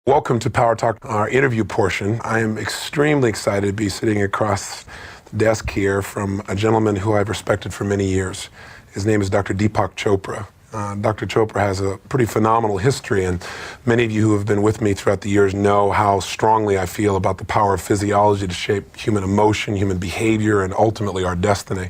Welcome to Power Talk, our interview portion. I am extremely excited to be sitting across the desk here from a gentleman who I've respected for many years. His name is Dr. Deepak Chopra. Dr. Chopra has a pretty phenomenal history, and many of you who have been with me throughout the years know how strongly I feel about the power of physiology to shape human emotion, human behavior, and ultimately our destiny.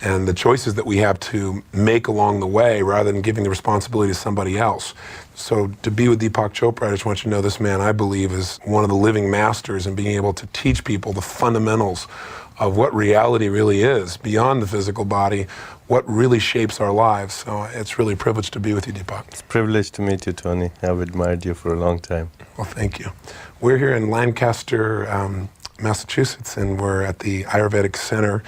And the choices that we have to make along the way rather than giving the responsibility to somebody else. So to be with Deepak Chopra, I just want you to know this man, I believe, is one of the living masters in being able to teach people the fundamentals of what reality really is beyond the physical body, what really shapes our lives. So it's really a privilege to be with you, Deepak. It's a privilege to meet you, Tony. I've admired you for a long time. Well, thank you. We're here in Lancaster, Massachusetts, and we're at the Ayurvedic Center,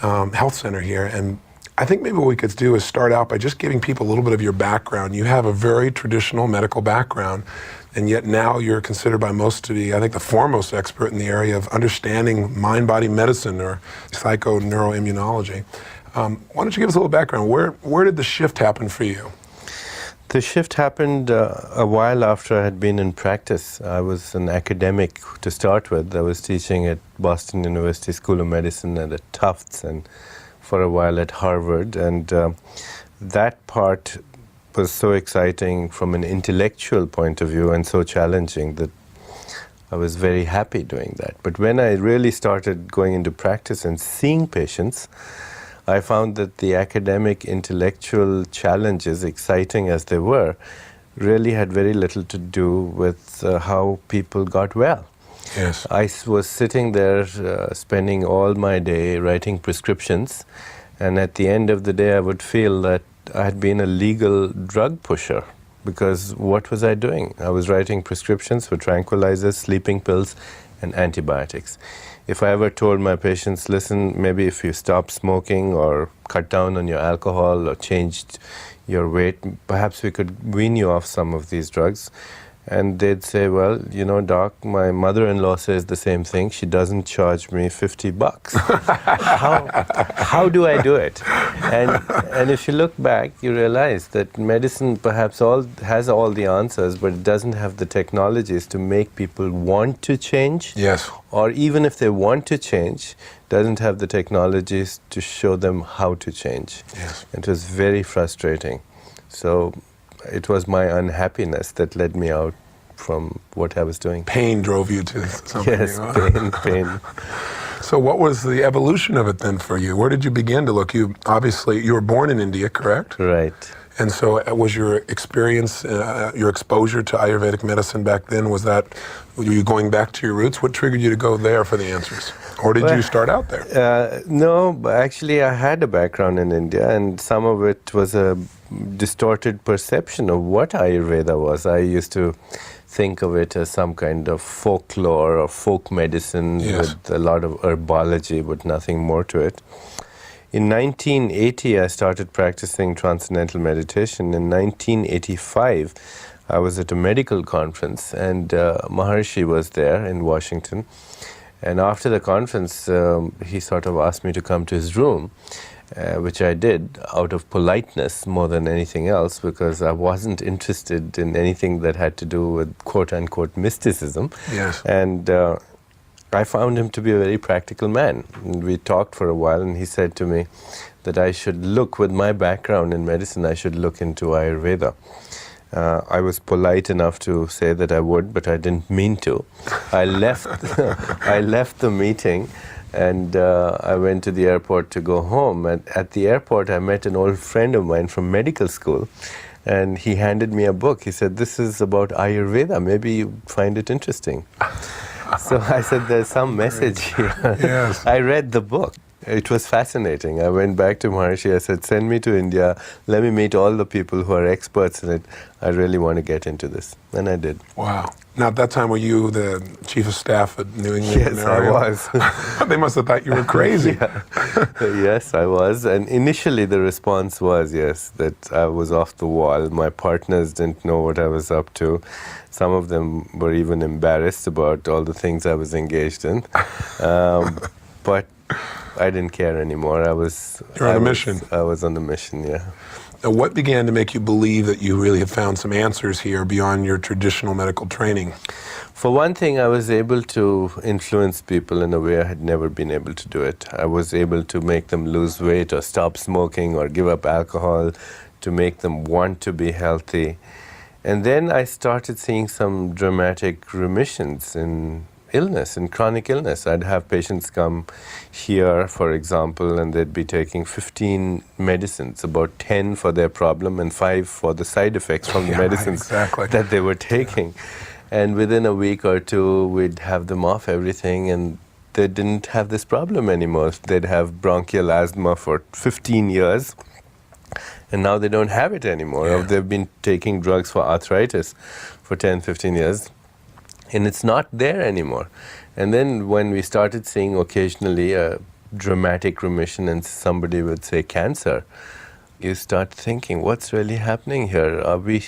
Health Center here. And I think maybe what we could do is start out by just giving people a little bit of your background. You have a very traditional medical background, and yet now you're considered by most to be, I think, the foremost expert in the area of understanding mind-body medicine or psychoneuroimmunology. Why don't you give us a little background? Where did the shift happen for you? The shift happened a while after I had been in practice. I was an academic to start with. I was teaching at Boston University School of Medicine and at Tufts, and for a while at Harvard. And that part was so exciting from an intellectual point of view and so challenging that I was very happy doing that. But when I really started going into practice and seeing patients, I found that the academic intellectual challenges, exciting as they were, really had very little to do with how people got well. Yes. I was sitting there spending all my day writing prescriptions, and at the end of the day I would feel that I had been a legal drug pusher, because what was I doing? I was writing prescriptions for tranquilizers, sleeping pills, and antibiotics. If I ever told my patients, listen, maybe if you stop smoking or cut down on your alcohol or changed your weight, perhaps we could wean you off some of these drugs. And they'd say, well, you know, doc, my mother-in-law says the same thing. She doesn't charge me $50. How do I do it? And if you look back, you realize that medicine perhaps has all the answers, but it doesn't have the technologies to make people want to change. Yes. Or even if they want to change, doesn't have the technologies to show them how to change. Yes. It was very frustrating. So it was my unhappiness that led me out from what I was doing. Pain drove you to something. Yes, pain. So what was the evolution of it then for you? Where did you begin to look? You were born in India, correct? Right. And so was your experience, your exposure to Ayurvedic medicine back then, were you going back to your roots? What triggered you to go there for the answers? Or did you start out there? No, actually I had a background in India, and some of it was a distorted perception of what Ayurveda was. I used to think of it as some kind of folklore or folk medicine. Yes. With a lot of herbology, but nothing more to it. In 1980, I started practicing transcendental meditation. In 1985, I was at a medical conference, and Maharshi was there in Washington. And after the conference, he sort of asked me to come to his room, which I did out of politeness more than anything else, because I wasn't interested in anything that had to do with quote-unquote mysticism. Yes. And I found him to be a very practical man. And we talked for a while, and he said to me that I should look, with my background in medicine, I should look into Ayurveda. I was polite enough to say that I would, but I didn't mean to. I left the meeting, and I went to the airport to go home. And at the airport, I met an old friend of mine from medical school, and he handed me a book. He said, this is about Ayurveda. Maybe you find it interesting. So I said, there's some message here. Yes. I read the book. It was fascinating. I went back to Maharshi. I said, send me to India. Let me meet all the people who are experts in it. I really want to get into this. And I did. Wow. Now, at that time, were you the chief of staff at New England? Yes, I was. They must have thought you were crazy. Yes, I was. And initially, the response was, yes, that I was off the wall. My partners didn't know what I was up to. Some of them were even embarrassed about all the things I was engaged in. But I didn't care anymore. You're on a mission. I was on the mission, yeah. Now, what began to make you believe that you really have found some answers here beyond your traditional medical training? For one thing, I was able to influence people in a way I had never been able to do it. I was able to make them lose weight or stop smoking or give up alcohol, to make them want to be healthy. And then I started seeing some dramatic remissions in illness, in chronic illness. I'd have patients come here, for example, and they'd be taking 15 medicines, about 10 for their problem and 5 for the side effects from the medicines that they were taking. And within a week or two, we'd have them off everything, and they didn't have this problem anymore. They'd have bronchial asthma for 15 years, and now they don't have it anymore. Or they've been taking drugs for arthritis for 10, 15 years, and it's not there anymore. And then when we started seeing occasionally a dramatic remission and somebody would say cancer, you start thinking, what's really happening here? Are we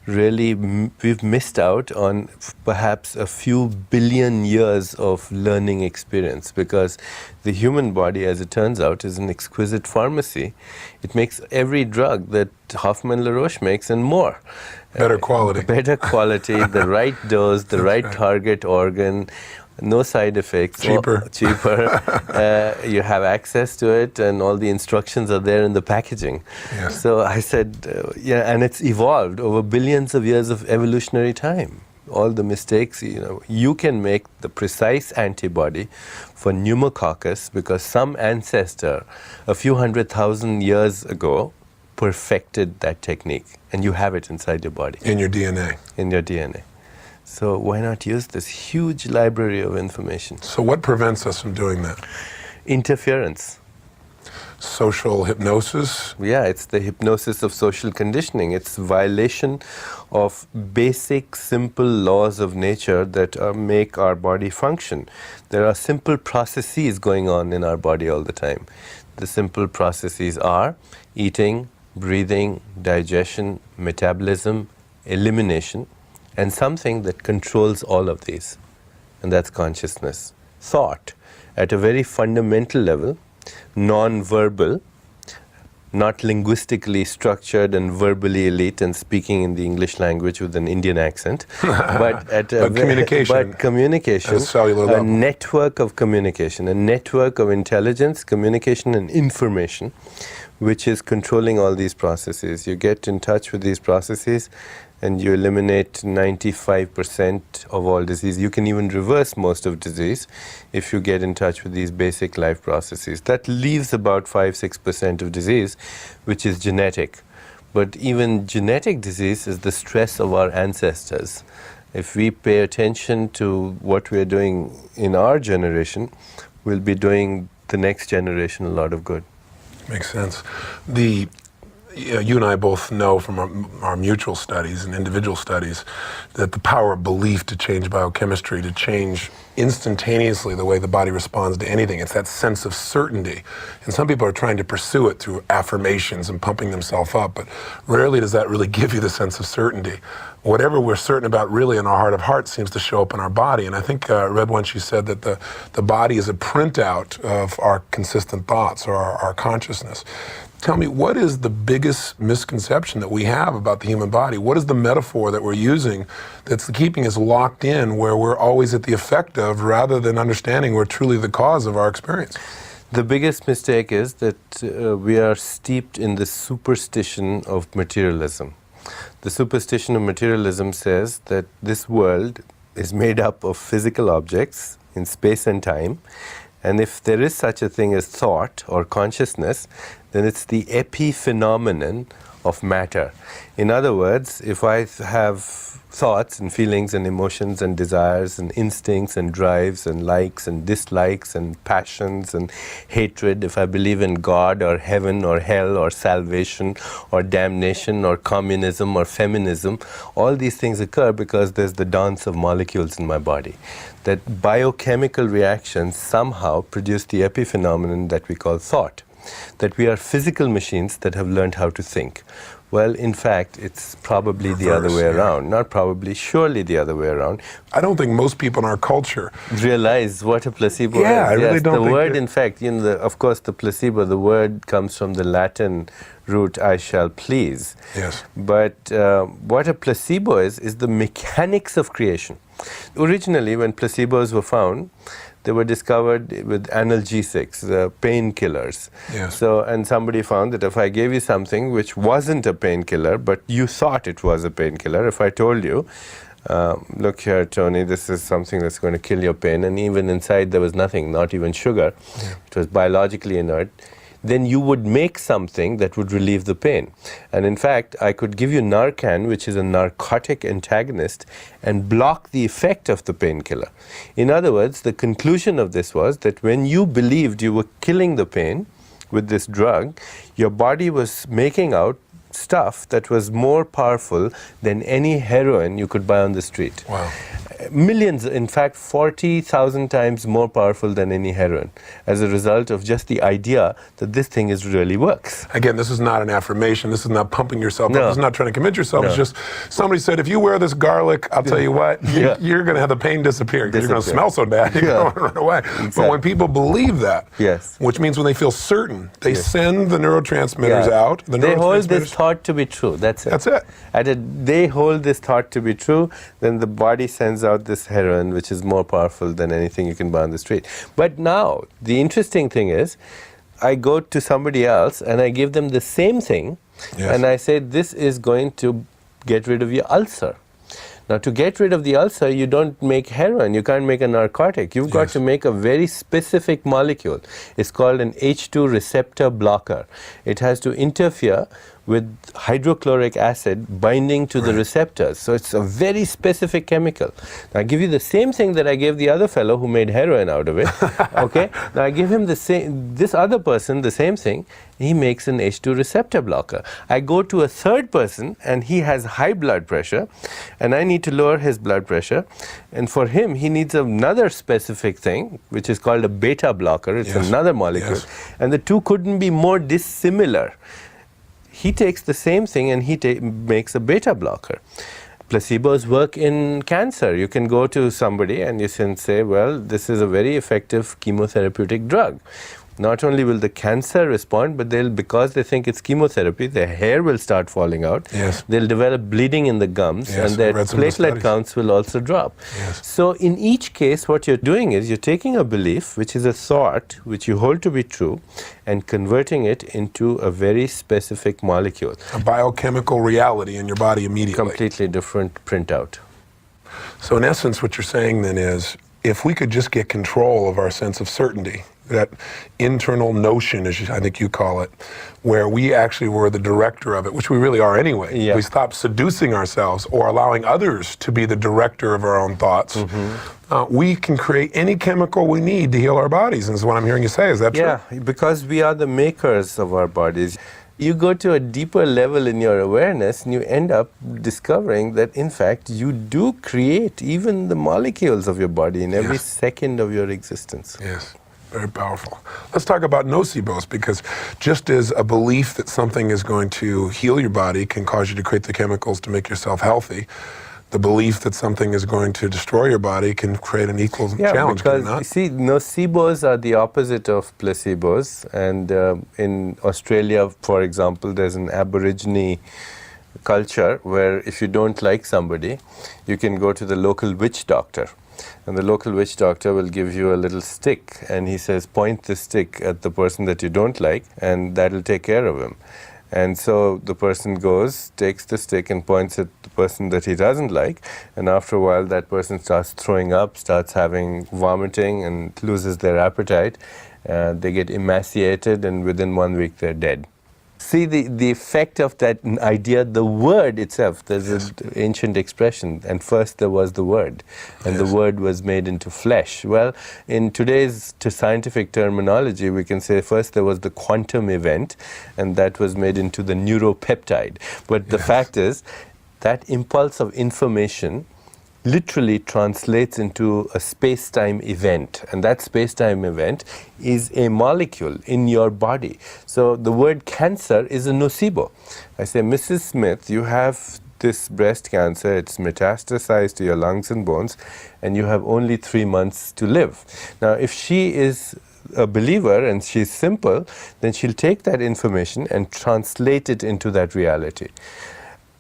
really, we've missed out on perhaps a few billion years of learning experience, because the human body, as it turns out, is an exquisite pharmacy. It makes every drug that Hoffman LaRoche makes and more. Better quality. Better quality, the right dose, the right target organ. No side effects. Cheaper. You have access to it, and all the instructions are there in the packaging. Yes. So I said, and it's evolved over billions of years of evolutionary time. All the mistakes, you can make the precise antibody for pneumococcus because some ancestor a few 100,000 years ago perfected that technique, and you have it inside your body. In your DNA. In your DNA. So why not use this huge library of information? So what prevents us from doing that? Interference. Social hypnosis? Yeah, it's the hypnosis of social conditioning. It's violation of basic, simple laws of nature that make our body function. There are simple processes going on in our body all the time. The simple processes are eating, breathing, digestion, metabolism, elimination, and something that controls all of these, and that's consciousness. Thought, at a very fundamental level, non-verbal, not linguistically structured and verbally elite and speaking in the English language with an Indian accent, but communication. But communication, at a cellular level. A network of communication, a network of intelligence, communication, and information, which is controlling all these processes. You get in touch with these processes, and you eliminate 95% of all disease. You can even reverse most of disease if you get in touch with these basic life processes. That leaves about 5-6% of disease, which is genetic. But even genetic disease is the stress of our ancestors. If we pay attention to what we're doing in our generation, we'll be doing the next generation a lot of good. Makes sense. You and I both know from our mutual studies and individual studies that the power of belief to change biochemistry, to change instantaneously the way the body responds to anything. It's that sense of certainty. And some people are trying to pursue it through affirmations and pumping themselves up, but rarely does that really give you the sense of certainty. Whatever we're certain about really in our heart of hearts seems to show up in our body. And I think I read once you said that the body is a printout of our consistent thoughts or our consciousness. Tell me, what is the biggest misconception that we have about the human body? What is the metaphor that we're using that's keeping us locked in where we're always at the effect of rather than understanding we're truly the cause of our experience? The biggest mistake is that we are steeped in the superstition of materialism. The superstition of materialism says that this world is made up of physical objects in space and time, and if there is such a thing as thought or consciousness, then it's the epiphenomenon of matter. In other words, if I have thoughts and feelings and emotions and desires and instincts and drives and likes and dislikes and passions and hatred, if I believe in God or heaven or hell or salvation or damnation or communism or feminism, all these things occur because there's the dance of molecules in my body. That biochemical reactions somehow produce the epiphenomenon that we call thought. That we are physical machines that have learned how to think. Well, in fact, it's probably the other way around. Not probably, surely the other way around. I don't think most people in our culture realize what a placebo is. I really don't the think word, in fact, of course, the placebo, the word comes from the Latin root, I shall please. Yes. But what a placebo is the mechanics of creation. Originally, when placebos were found, they were discovered with analgesics, painkillers. Yes. So, and somebody found that if I gave you something which wasn't a painkiller, but you thought it was a painkiller, if I told you, look here, Tony, this is something that's going to kill your pain, and even inside there was nothing, not even sugar, it was biologically inert, then you would make something that would relieve the pain. And in fact, I could give you Narcan, which is a narcotic antagonist, and block the effect of the painkiller. In other words, the conclusion of this was that when you believed you were killing the pain with this drug, your body was making out stuff that was more powerful than any heroin you could buy on the street. Wow. Millions, in fact, 40,000 times more powerful than any heroin, as a result of just the idea that this thing really works. Again, this is not an affirmation. This is not pumping yourself up. No. This is not trying to convince yourself. No. It's just somebody said, if you wear this garlic, I'll tell you what, you're going to have the pain disappear. Because you're going to smell so bad, you're going to run away. Exactly. But when people believe that, Yes. which means when they feel certain, they send the neurotransmitters out. They hold this thought to be true. That's it. That's it. They hold this thought to be true, then the body sends out this heroin, which is more powerful than anything you can buy on the street. But now, the interesting thing is, I go to somebody else and I give them the same thing, and I say, this is going to get rid of your ulcer. Now, to get rid of the ulcer, you don't make heroin. You can't make a narcotic. You've got to make a very specific molecule. It's called an H2 receptor blocker. It has to interfere with hydrochloric acid binding to the receptors. So it's a very specific chemical. Now, I give you the same thing that I gave the other fellow who made heroin out of it. Okay? Now, I give him this other person the same thing. He makes an H2 receptor blocker. I go to a third person and he has high blood pressure and I need to lower his blood pressure. And for him, he needs another specific thing, which is called a beta blocker. It's another molecule. And the two couldn't be more dissimilar. He takes the same thing and he makes a beta blocker. Placebos work in cancer. You can go to somebody and you can say, well, this is a very effective chemotherapeutic drug. Not only will the cancer respond, but because they think it's chemotherapy, their hair will start falling out. They'll develop bleeding in the gums, and their platelet counts will also drop. So in each case, what you're doing is you're taking a belief, which is a thought, which you hold to be true, and converting it into a very specific molecule. A biochemical reality in your body immediately. Completely different printout. So in essence, what you're saying then is, if we could just get control of our sense of certainty, that internal notion, as I think you call it, where we actually were the director of it, which we really are anyway. We stop seducing ourselves or allowing others to be the director of our own thoughts. We can create any chemical we need to heal our bodies, and that's what I'm hearing you say. Is that true? Yeah, because we are the makers of our bodies. You go to a deeper level in your awareness and you end up discovering that, in fact, you do create even the molecules of your body in every second of your existence. Yes. Very powerful. Let's talk about nocebos, because just as a belief that something is going to heal your body can cause you to create the chemicals to make yourself healthy, the belief that something is going to destroy your body can create an equal challenge, can it not? You see, nocebos are the opposite of placebos. And in Australia, for example, there's an Aborigine culture where if you don't like somebody, you can go to the local witch doctor. And the local witch doctor will give you a little stick, and he says, point the stick at the person that you don't like, and that'll take care of him. And so the person goes, takes the stick and points at the person that he doesn't like, and after a while that person starts throwing up, starts having vomiting, and loses their appetite. They get emaciated, and within 1 week they're dead. See the effect of that idea, the word itself. There's an ancient expression, and first there was the word, and the word was made into flesh. Well, in today's scientific terminology, we can say first there was the quantum event, and that was made into the neuropeptide. But the fact is, that impulse of information literally translates into a space-time event, and that space-time event is a molecule in your body. So the word cancer is a nocebo. I say, Mrs. Smith, you have this breast cancer, it's metastasized to your lungs and bones, and you have only 3 months to live. Now, if she is a believer and she's simple, then she'll take that information and translate it into that reality.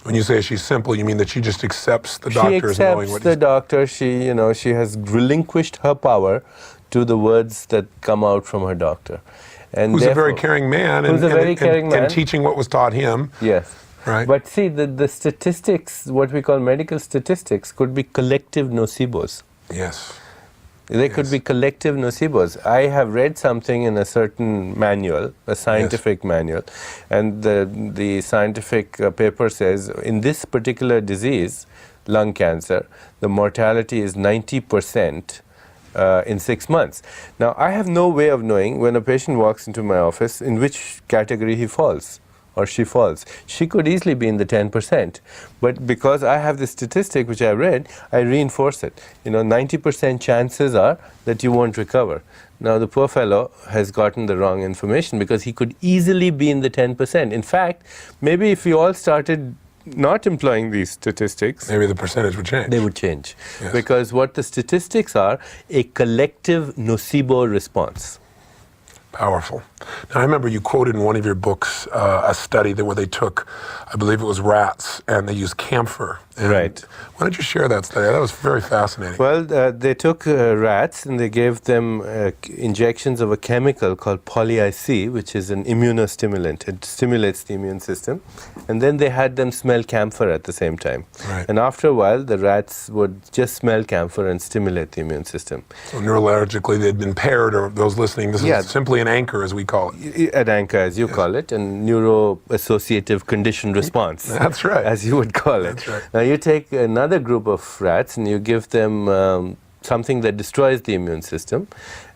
When you say she's simple, you mean that she just accepts the doctor as knowing She what accepts the doctor. She has relinquished her power to the words that come out from her doctor. And who's a very caring man, and teaching what was taught him. Yes. Right. But see, the statistics, what we call medical statistics, could be collective nocebos. Yes. They could be collective nocebos. I have read something in a certain manual, a scientific manual, and the scientific paper says in this particular disease, lung cancer, the mortality is 90% in 6 months. Now, I have no way of knowing when a patient walks into my office in which category he falls or she falls. She could easily be in the 10%. But because I have this statistic which I read, I reinforce it. 90% chances are that you won't recover. Now, the poor fellow has gotten the wrong information because he could easily be in the 10%. In fact, maybe if we all started not employing these statistics, maybe the percentage would change. They would change. Yes. Because what the statistics are, a collective nocebo response. Powerful. Now, I remember you quoted in one of your books a study where they took, I believe it was rats, and they used camphor. Right. Why don't you share that study? That was very fascinating. Well, they took rats and they gave them injections of a chemical called poly-IC, which is an immunostimulant. It stimulates the immune system. And then they had them smell camphor at the same time. Right. And after a while, the rats would just smell camphor and stimulate the immune system. So neurologically, they'd been paired, or those listening, this is simply an anchor, as we call it. An anchor, as you call it, and neuro-associative condition response. That's right. As you would call it. That's right. Now, you take another group of rats and you give them something that destroys the immune system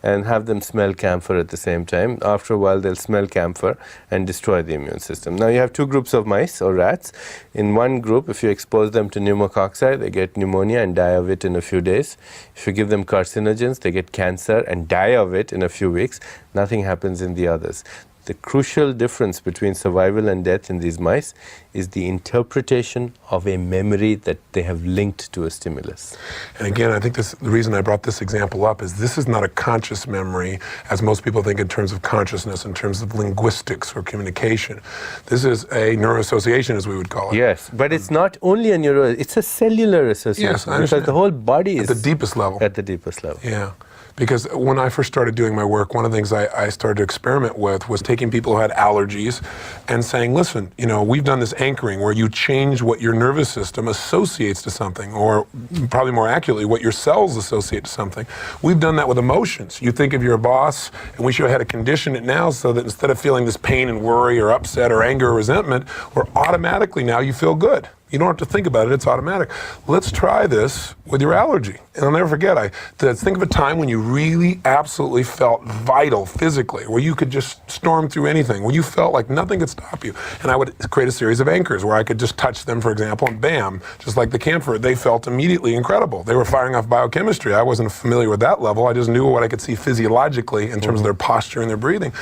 and have them smell camphor at the same time. After a while, they'll smell camphor and destroy the immune system. Now, you have two groups of mice or rats. In one group, if you expose them to pneumococci, they get pneumonia and die of it in a few days. If you give them carcinogens, they get cancer and die of it in a few weeks. Nothing happens in the others. The crucial difference between survival and death in these mice is the interpretation of a memory that they have linked to a stimulus. And again, I think the reason I brought this example up is this is not a conscious memory, as most people think in terms of consciousness, in terms of linguistics or communication. This is a neuroassociation, as we would call it. Yes, but it's not only a it's a cellular association. Yes, I understand. Because the whole body is at the deepest level. At the deepest level. Yeah. Because when I first started doing my work, one of the things I started to experiment with was taking people who had allergies and saying, listen, we've done this anchoring where you change what your nervous system associates to something, or probably more accurately, what your cells associate to something. We've done that with emotions. You think of your boss, and we should have had to condition it now so that instead of feeling this pain and worry or upset or anger or resentment, or automatically now you feel good. You don't have to think about it, it's automatic. Let's try this with your allergy. And I'll never forget, I think of a time when you really absolutely felt vital physically, where you could just storm through anything, where you felt like nothing could stop you. And I would create a series of anchors where I could just touch them, for example, and bam, just like the camphor, they felt immediately incredible. They were firing off biochemistry. I wasn't familiar with that level. I just knew what I could see physiologically in terms of their posture and their breathing.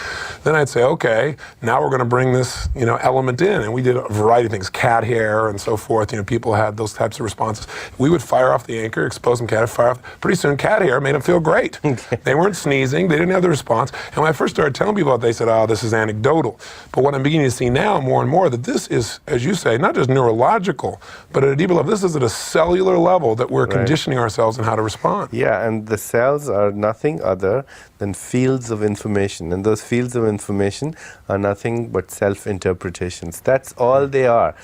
Then I'd say, okay, now we're going to bring this, element in. And we did a variety of things, cat hair and so forth. People had those types of responses. We would fire off the anchor, expose them, cat hair, fire off. Pretty soon, cat hair made them feel great. They weren't sneezing. They didn't have the response. And when I first started telling people that, they said, oh, this is anecdotal. But what I'm beginning to see now more and more, that this is, as you say, not just neurological, but at a deeper level. This is at a cellular level that we're conditioning ourselves in how to respond. Yeah, and the cells are nothing other than fields of information. And those fields of information are nothing but self-interpretations. That's all they are.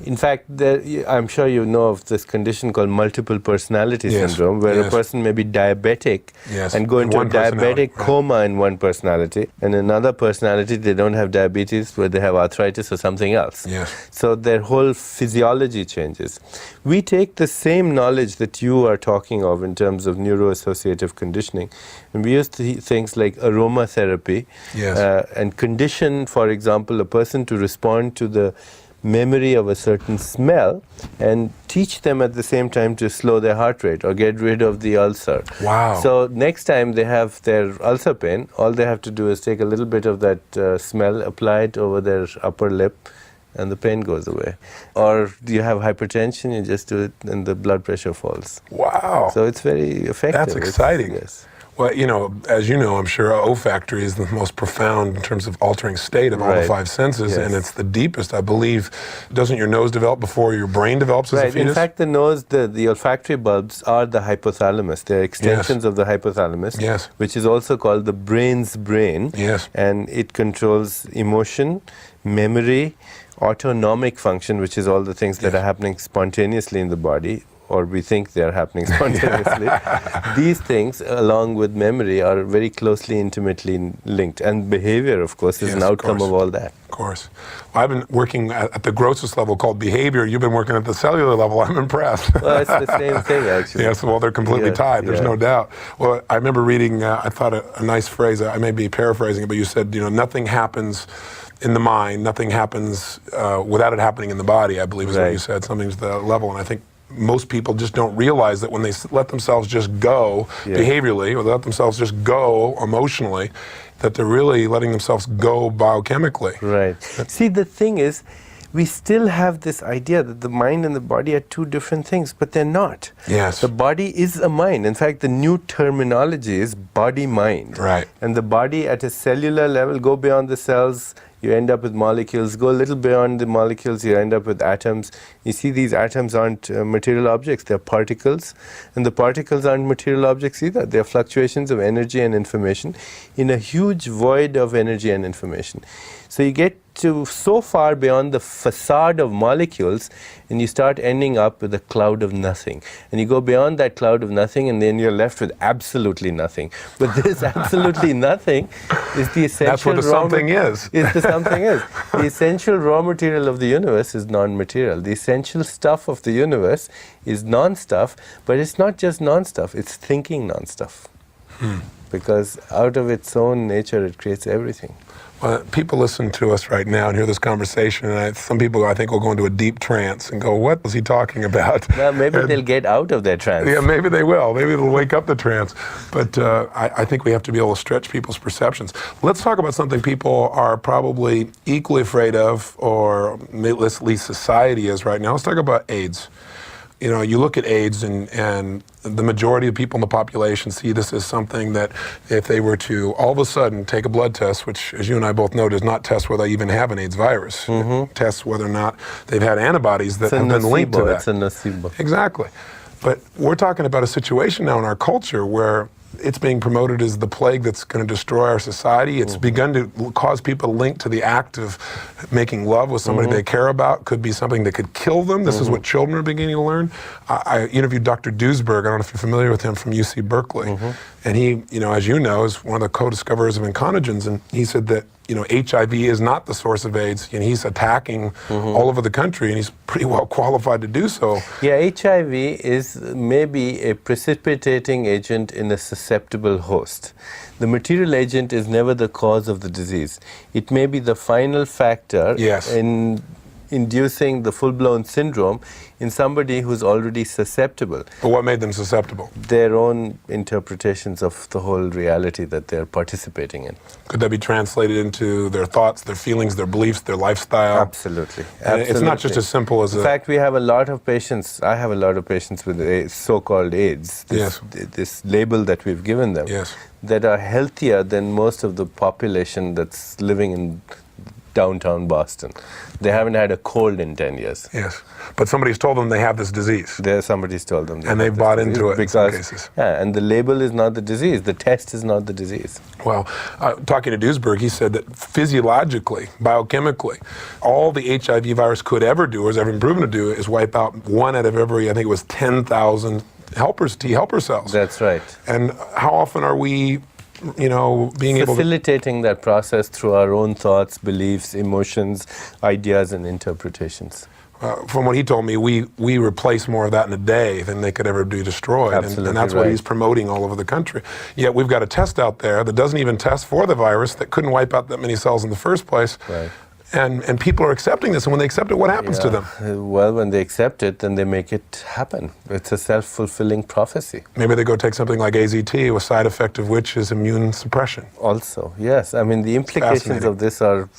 In fact, I'm sure you know of this condition called multiple personality syndrome, where a person may be diabetic and go into a diabetic coma in one personality, and in another personality they don't have diabetes, where they have arthritis or something else. So their whole physiology changes. We take the same knowledge that you are talking of in terms of neuroassociative conditioning, and we use things like aromatherapy and condition, for example, a person to respond to the memory of a certain smell and teach them at the same time to slow their heart rate or get rid of the ulcer. Wow. So next time they have their ulcer pain, all they have to do is take a little bit of that smell, apply it over their upper lip, and the pain goes away. Or you have hypertension, you just do it and the blood pressure falls. Wow. So it's very effective. That's exciting. Yes. Well, you know, as you know, I'm sure olfactory is the most profound in terms of altering state of all the five senses, and it's the deepest, I believe. Doesn't your nose develop before your brain develops as a fetus? In fact, the nose, the olfactory bulbs are the hypothalamus. They're extensions of the hypothalamus, which is also called the brain's brain. Yes. And it controls emotion, memory, autonomic function, which is all the things that are happening spontaneously in the body, or we think they're happening spontaneously. These things, along with memory, are very closely, intimately linked. And behavior, of course, is an outcome of all that. Of course. Well, I've been working at the grossest level called behavior. You've been working at the cellular level. I'm impressed. Well, it's the same thing, actually. Yes, well, they're completely tied. There's no doubt. Well, I remember reading, I thought a nice phrase, I may be paraphrasing it, but you said, you know, nothing happens in the mind, nothing happens without it happening in the body, I believe is what you said, something to that level. And I think most people just don't realize that when they let themselves just go behaviorally, or let themselves just go emotionally, that they're really letting themselves go biochemically. Right. See, the thing is, we still have this idea that the mind and the body are two different things, but they're not. Yes. The body is a mind. In fact, the new terminology is body-mind. Right. And the body at a cellular level, go beyond the cells, you end up with molecules. Go a little beyond the molecules, you end up with atoms. You see, these atoms aren't material objects, they're particles. And the particles aren't material objects either. They're fluctuations of energy and information in a huge void of energy and information. So you get to so far beyond the facade of molecules, and you start ending up with a cloud of nothing. And you go beyond that cloud of nothing, and then you're left with absolutely nothing. But this absolutely nothing is the essential. That's what the something is. The essential raw material of the universe is non-material. The essential stuff of the universe is non-stuff, but it's not just non-stuff, it's thinking non-stuff. Because out of its own nature, it creates everything. Well, people listen to us right now and hear this conversation, and some people, I think, will go into a deep trance and go, what was he talking about? Well, maybe they'll get out of their trance. Yeah, maybe they will. Maybe it'll wake up the trance. But I think we have to be able to stretch people's perceptions. Let's talk about something people are probably equally afraid of, or at least society is right now. Let's talk about AIDS. You know, you look at AIDS and the majority of people in the population see this as something that if they were to all of a sudden take a blood test, which as you and I both know does not test whether they even have an AIDS virus, it tests whether or not they've had antibodies that have been linked to that. It's a nocebo. Exactly. But we're talking about a situation now in our culture where it's being promoted as the plague that's going to destroy our society. It's begun to cause people to link to the act of making love with somebody they care about. Could be something that could kill them. This is what children are beginning to learn. I interviewed Dr. Duesberg. I don't know if you're familiar with him, from UC Berkeley. And he, you know, as you know, is one of the co-discoverers of inconogens. And he said that, you know, HIV is not the source of AIDS, and he's attacking all over the country, and he's pretty well qualified to do so. Yeah, HIV is maybe a precipitating agent in a susceptible host. The material agent is never the cause of the disease. It may be the final factor in inducing the full-blown syndrome in somebody who's already susceptible. But what made them susceptible? Their own interpretations of the whole reality that they're participating in. Could that be translated into their thoughts, their feelings, their beliefs, their lifestyle? Absolutely. It's not just as simple as In fact, we have a lot of patients, I have a lot of patients with so-called AIDS, this label that we've given them, that are healthier than most of the population that's living in downtown Boston. They haven't had a cold in 10 years. Yes. But somebody's told them they have this disease. Somebody's told them. And they've bought into it in some cases. Yeah, and the label is not the disease. The test is not the disease. Well, talking to Duesberg, he said that physiologically, biochemically, all the HIV virus could ever do, or has ever been proven to do, is wipe out 1 out of every, I think it was 10,000 T helper cells. That's right. And how often are we, you know, being able to facilitating that process through our own thoughts, beliefs, emotions, ideas, and interpretations? From what he told me, we replace more of that in a day than they could ever be destroyed. Absolutely and that's what he's promoting all over the country. Yet we've got a test out there that doesn't even test for the virus, that couldn't wipe out that many cells in the first place. Right. And people are accepting this, and when they accept it, what happens to them? Well, when they accept it, then they make it happen. It's a self-fulfilling prophecy. Maybe they go take something like AZT, a side effect of which is immune suppression. Also, yes. I mean, the implications of this are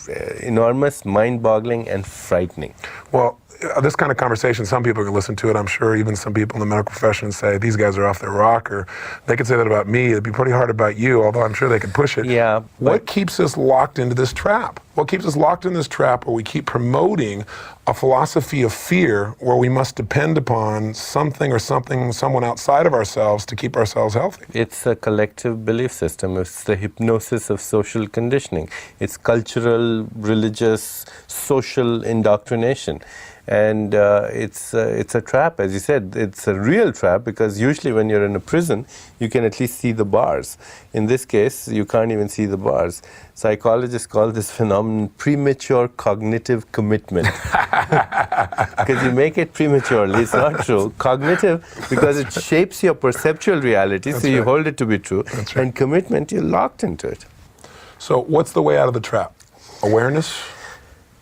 enormous, mind-boggling, and frightening. Well, this kind of conversation, some people can listen to it. I'm sure even some people in the medical profession say, these guys are off their rocker. They could say that about me. It'd be pretty hard about you, although I'm sure they could push it. Yeah. What keeps us locked into this trap? What keeps us locked in this trap where we keep promoting a philosophy of fear where we must depend upon something or someone outside of ourselves to keep ourselves healthy? It's a collective belief system. It's the hypnosis of social conditioning. It's cultural, religious, social indoctrination. And it's a trap, as you said. It's a real trap because usually when you're in a prison, you can at least see the bars. In this case, you can't even see the bars. Psychologists call this phenomenon premature cognitive commitment. Because you make it prematurely, it's not true. Cognitive, because it shapes your perceptual reality, That's so you right. hold it to be true. That's right. And commitment, you're locked into it. So what's the way out of the trap? Awareness?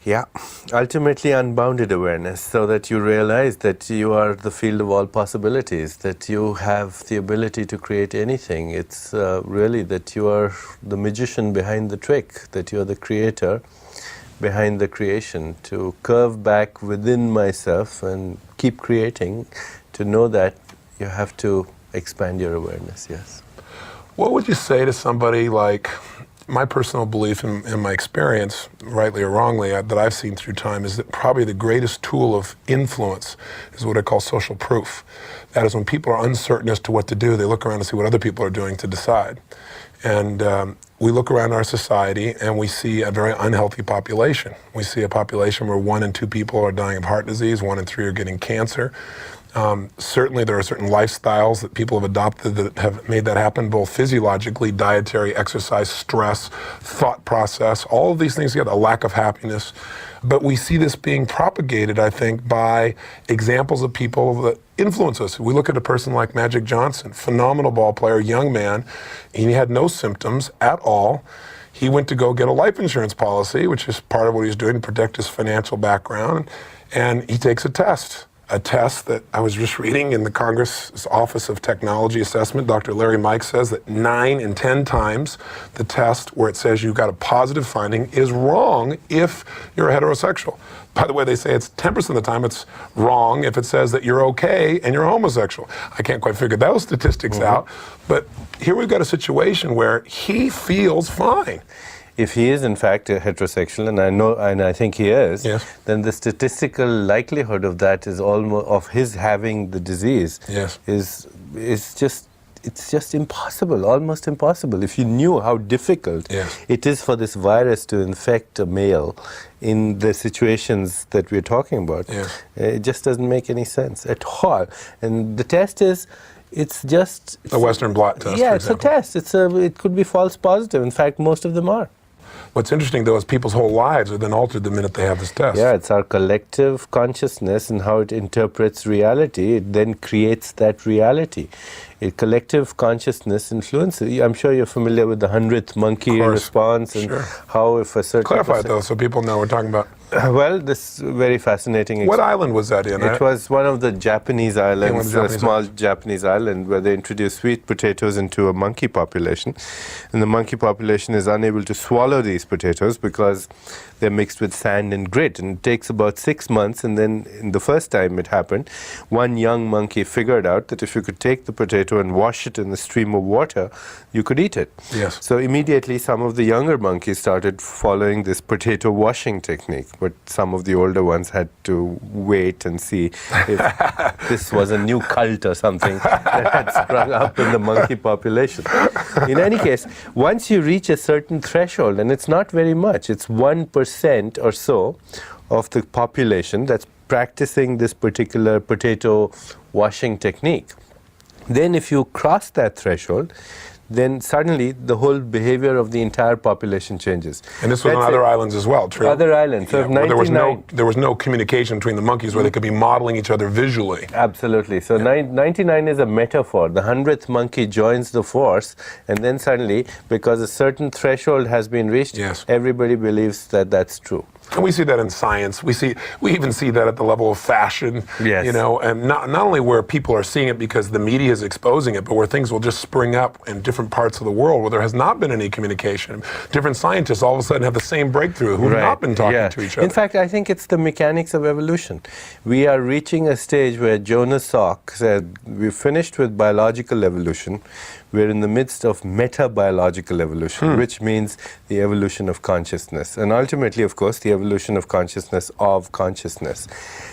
Yeah, ultimately unbounded awareness, so that you realize that you are the field of all possibilities, that you have the ability to create anything. It's really that you are the magician behind the trick, that you are the creator behind the creation, to curve back within myself and keep creating, to know that you have to expand your awareness, yes. What would you say to somebody like, my personal belief in my experience, rightly or wrongly, that I've seen through time, is that probably the greatest tool of influence is what I call social proof. That is, when people are uncertain as to what to do, they look around and see what other people are doing to decide. And we look around our society and we see a very unhealthy population. We see a population where 1 in 2 people are dying of heart disease, 1 in 3 are getting cancer. Certainly there are certain lifestyles that people have adopted that have made that happen, both physiologically, dietary, exercise, stress, thought process, all of these things together, a lack of happiness. But we see this being propagated, I think, by examples of people that influence us. We look at a person like Magic Johnson, phenomenal ball player, young man. He had no symptoms at all. He went to go get a life insurance policy, which is part of what he's doing to protect his financial background, and he takes a test that I was just reading in the Congress Office of Technology Assessment. Dr. Larry Mike says that 9 in 10 times the test where it says you got a positive finding is wrong if you're a heterosexual. By the way, they say it's 10% of the time it's wrong if it says that you're okay and you're homosexual. I can't quite figure those statistics out, but here we've got a situation where he feels fine. If he is in fact a heterosexual, and I think he is, yes, then the statistical likelihood of that is almost of his having the disease yes, is just impossible, almost impossible. If you knew how difficult yes, it is for this virus to infect a male in the situations that we're talking about, yes, it just doesn't make any sense at all. And the test is, it's just the Western blot test. Yeah, for it's a example. test. It could be false positive. In fact, most of them are. What's interesting, though, is people's whole lives are then altered the minute they have this test. Yeah, it's our collective consciousness and how it interprets reality. It then creates that reality. Collective consciousness influences. I'm sure you're familiar with the 100th monkey response and how if a certain... Clarify it, though, so people know we're talking about... Well, this very fascinating... What island was that in? It was one of the Japanese islands, a small islands. Japanese island, where they introduced sweet potatoes into a monkey population. And the monkey population is unable to swallow these potatoes because they're mixed with sand and grit. And it takes about 6 months, and then in the first time it happened, one young monkey figured out that if you could take the potato and wash it in the stream of water, you could eat it. Yes. So immediately some of the younger monkeys started following this potato washing technique, but some of the older ones had to wait and see if this was a new cult or something that had sprung up in the monkey population. In any case, once you reach a certain threshold, and it's not very much, it's 1% or so of the population that's practicing this particular potato washing technique. Then if you cross that threshold, then suddenly the whole behavior of the entire population changes. And this was on other islands as well, true? Other islands. So where there was no communication between the monkeys where they could be modeling each other visually. Absolutely. So 99 is a metaphor. The 100th monkey joins the force, and then suddenly, because a certain threshold has been reached, yes, everybody believes that that's true. And we see that in science. We even see that at the level of fashion. Yes. You know, and not only where people are seeing it because the media is exposing it, but where things will just spring up in different parts of the world where there has not been any communication. Different scientists all of a sudden have the same breakthrough who have not been talking to each other. In fact, I think it's the mechanics of evolution. We are reaching a stage where Jonas Salk said, we've finished with biological evolution. We're in the midst of metabiological evolution, which means the evolution of consciousness. And ultimately, of course, the evolution of consciousness of consciousness.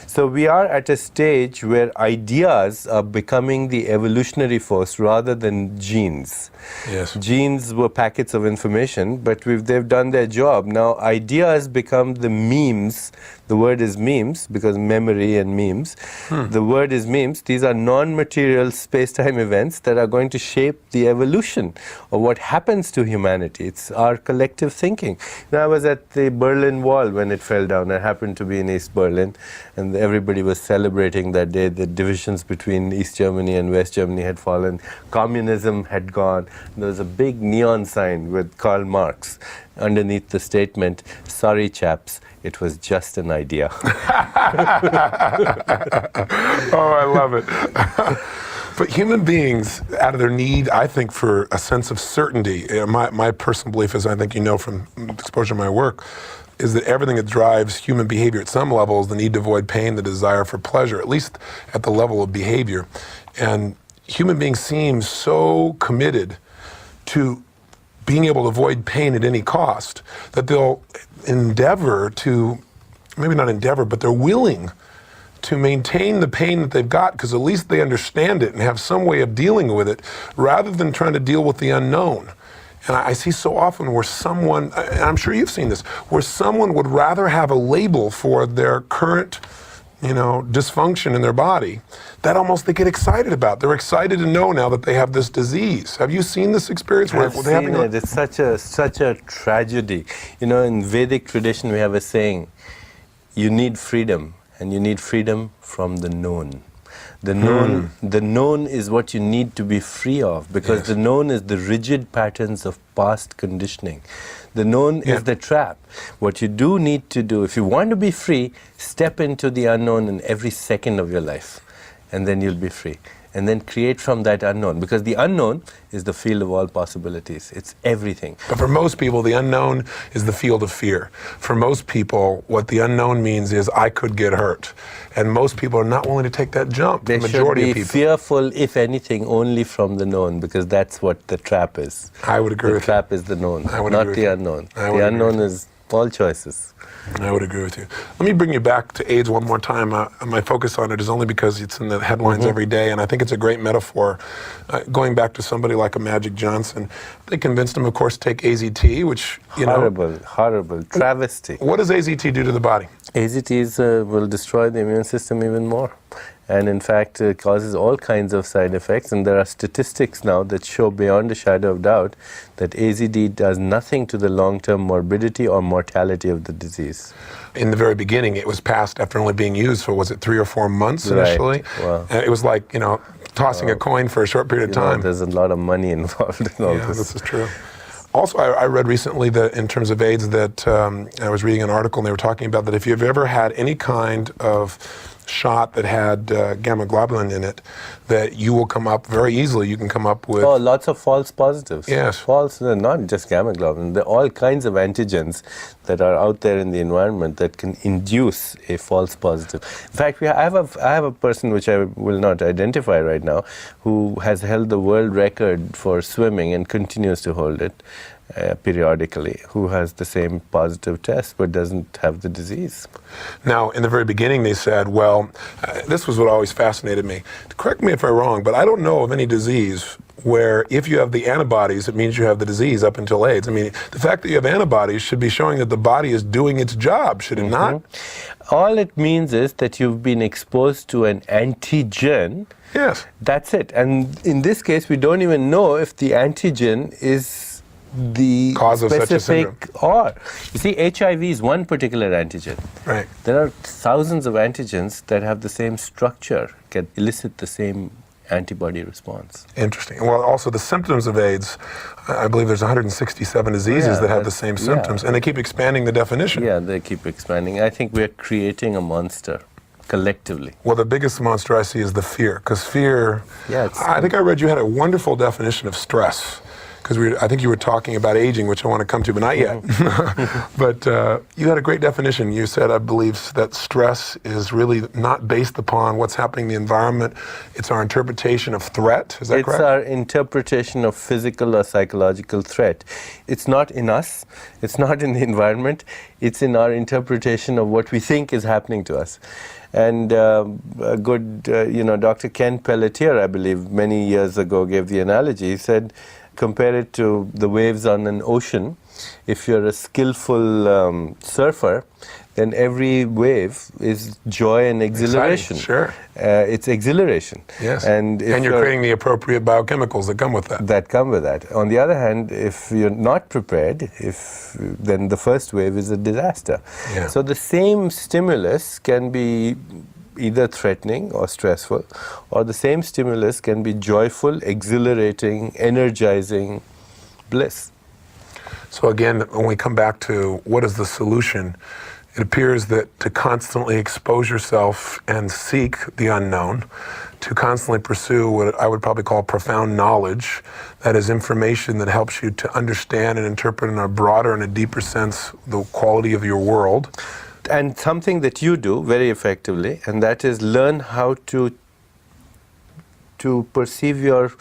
So we are at a stage where ideas are becoming the evolutionary force rather than genes. Yes. Genes were packets of information, but they've done their job. Now ideas become the memes. The word is memes because memory and memes. The word is memes. These are non-material space-time events that are going to shape the evolution of what happens to humanity. It's our collective thinking. Now, I was at the Berlin Wall when it fell down. I happened to be in East Berlin, and everybody was celebrating that day. The divisions between East Germany and West Germany had fallen. Communism had gone. There was a big neon sign with Karl Marx underneath the statement, "Sorry, chaps, it was just an idea." Oh, I love it. But human beings, out of their need, I think, for a sense of certainty, my personal belief is, I think you know from exposure to my work, is that everything that drives human behavior at some level is the need to avoid pain, the desire for pleasure, at least at the level of behavior. And human beings seem so committed to being able to avoid pain at any cost that they'll endeavor to, maybe not endeavor, but they're willing to maintain the pain that they've got because at least they understand it and have some way of dealing with it rather than trying to deal with the unknown. And I see so often where someone, and I'm sure you've seen this, where someone would rather have a label for their current, dysfunction in their body that almost they get excited about. They're excited to know now that they have this disease. Have you seen this experience? I've seen it. It's such a tragedy. In Vedic tradition, we have a saying, you need freedom, and you need freedom from the known. The known is what you need to be free of, because the known is the rigid patterns of past conditioning. The known is the trap. What you do need to do, if you want to be free, step into the unknown in every second of your life, and then you'll be free. And then create from that unknown, because the unknown is the field of all possibilities. It's everything. But for most people, the unknown is the field of fear. For most people, what the unknown means is I could get hurt. And most people are not willing to take that jump. They the majority should of be people. fearful, if anything, only from the known, because that's what the trap is. I would agree with The you. trap is the known, I would not agree the with you. unknown. I would The agree unknown with you. is all choices. I would agree with you. Let me bring you back to AIDS one more time. My focus on it is only because it's in the headlines every day, and I think it's a great metaphor. Going back to somebody like a Magic Johnson, they convinced him, of course, to take AZT, which, Horrible travesty. What does AZT do to the body? AZTs will destroy the immune system even more. And in fact, it causes all kinds of side effects. And there are statistics now that show beyond a shadow of doubt that AZT does nothing to the long-term morbidity or mortality of the disease. In the very beginning, it was passed after only being used for, was it 3 or 4 months initially? Right. Wow. It was like, tossing a coin for a short period of time. There's a lot of money involved in all this. This is true. Also, I read recently that in terms of AIDS that I was reading an article and they were talking about that if you've ever had any kind of shot that had gamma globulin in it, that you will come up very easily. You can come up with... Oh, lots of false positives. Yes. False, not just gamma globulin. There are all kinds of antigens that are out there in the environment that can induce a false positive. In fact, I have a person, which I will not identify right now, who has held the world record for swimming and continues to hold it periodically, who has the same positive test but doesn't have the disease. Now, in the very beginning, they said, this was what always fascinated me. Correct me if I'm wrong, but I don't know of any disease where if you have the antibodies, it means you have the disease up until AIDS. I mean, the fact that you have antibodies should be showing that the body is doing its job, should it not? All it means is that you've been exposed to an antigen. Yes. That's it. And in this case, we don't even know if the antigen is the cause of such a syndrome. Or you see, HIV is one particular antigen. Right. There are thousands of antigens that have the same structure, can elicit the same antibody response. Interesting. Well, also the symptoms of AIDS, I believe there's 167 diseases that have the same symptoms, and they keep expanding the definition. Yeah, they keep expanding. I think we're creating a monster collectively. Well, the biggest monster I see is the fear, because fear, I think I read you had a wonderful definition of stress, because I think you were talking about aging, which I want to come to, but not yet. But you had a great definition. You said, I believe, that stress is really not based upon what's happening in the environment. It's our interpretation of threat. Is that correct? It's our interpretation of physical or psychological threat. It's not in us. It's not in the environment. It's in our interpretation of what we think is happening to us. And a good, Dr. Ken Pelletier, I believe, many years ago gave the analogy. He said, compare it to the waves on an ocean. If you're a skillful surfer, then every wave is joy and exhilaration. Exciting, sure. It's exhilaration. Yes. And you're creating the appropriate biochemicals that come with that. That come with that. On the other hand, if you're not prepared, then the first wave is a disaster. Yeah. So the same stimulus can be either threatening or stressful, or the same stimulus can be joyful, exhilarating, energizing, bliss. So again, when we come back to what is the solution, it appears that to constantly expose yourself and seek the unknown, to constantly pursue what I would probably call profound knowledge, that is information that helps you to understand and interpret in a broader and a deeper sense the quality of your world. And something that you do very effectively, and that is learn how to perceive your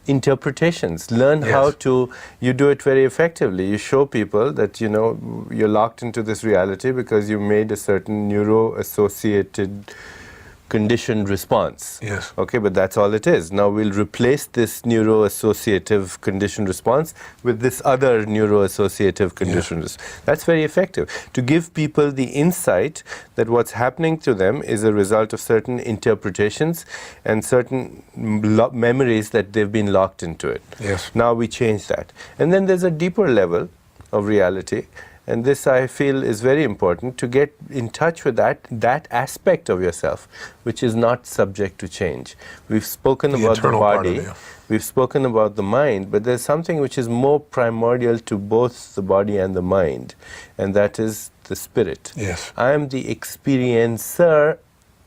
interpretations. Learn how to, you do it very effectively. You show people that, you're locked into this reality because you made a certain neuro-associated conditioned response. Yes. Okay, but that's all it is. Now we'll replace this neuro-associative conditioned response with this other neuro-associative conditioned response. That's very effective. To give people the insight that what's happening to them is a result of certain interpretations and certain memories that they've been locked into it. Yes. Now we change that. And then there's a deeper level of reality. And this, I feel, is very important, to get in touch with that aspect of yourself, which is not subject to change. We've spoken about the body, we've spoken about the mind, but there's something which is more primordial to both the body and the mind, and that is the spirit. Yes. I am the experiencer,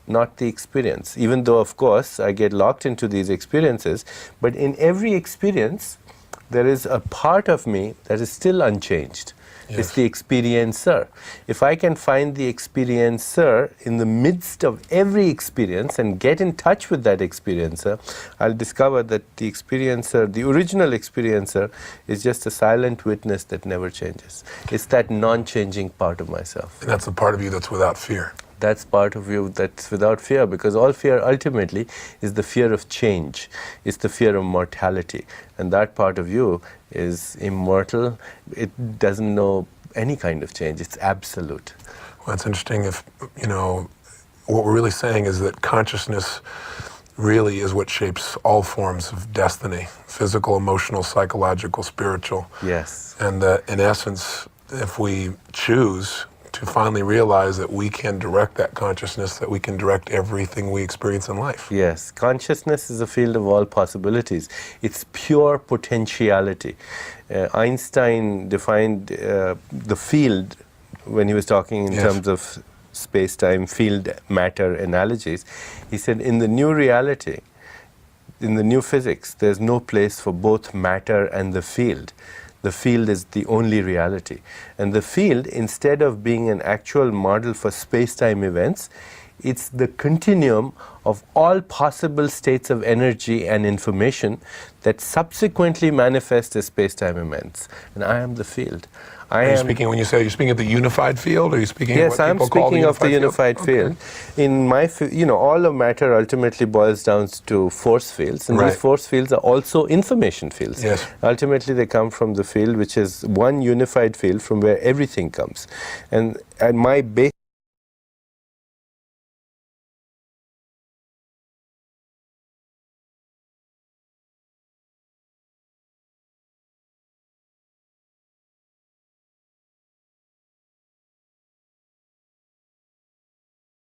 not the experience, even though, of course, I get locked into these experiences, but in every experience, there is a part of me that is still unchanged. Yes. It's the experiencer. If I can find the experiencer in the midst of every experience and get in touch with that experiencer, I'll discover that the experiencer, the original experiencer, is just a silent witness that never changes. It's that non-changing part of myself. And that's the part of you that's without fear. That's part of you that's without fear, because all fear ultimately is the fear of change. It's the fear of mortality. And that part of you is immortal. It doesn't know any kind of change. It's absolute. Well, it's interesting if, what we're really saying is that consciousness really is what shapes all forms of destiny, physical, emotional, psychological, spiritual. Yes. And that in essence, if we choose to finally realize that we can direct that consciousness, that we can direct everything we experience in life. Yes, consciousness is a field of all possibilities. It's pure potentiality. Einstein defined the field when he was talking in terms of space-time field matter analogies. He said, in the new reality, in the new physics, there's no place for both matter and the field. The field is the only reality. And the field, instead of being an actual model for space-time events, it's the continuum of all possible states of energy and information that subsequently manifest as space-time events. And I am the field. When you say you're speaking of the unified field, or are you speaking of what people call the unified field? Yes, I'm speaking of the unified field. In my, all of matter ultimately boils down to force fields, and these force fields are also information fields. Yes. Ultimately, they come from the field, which is one unified field from where everything comes. And my basic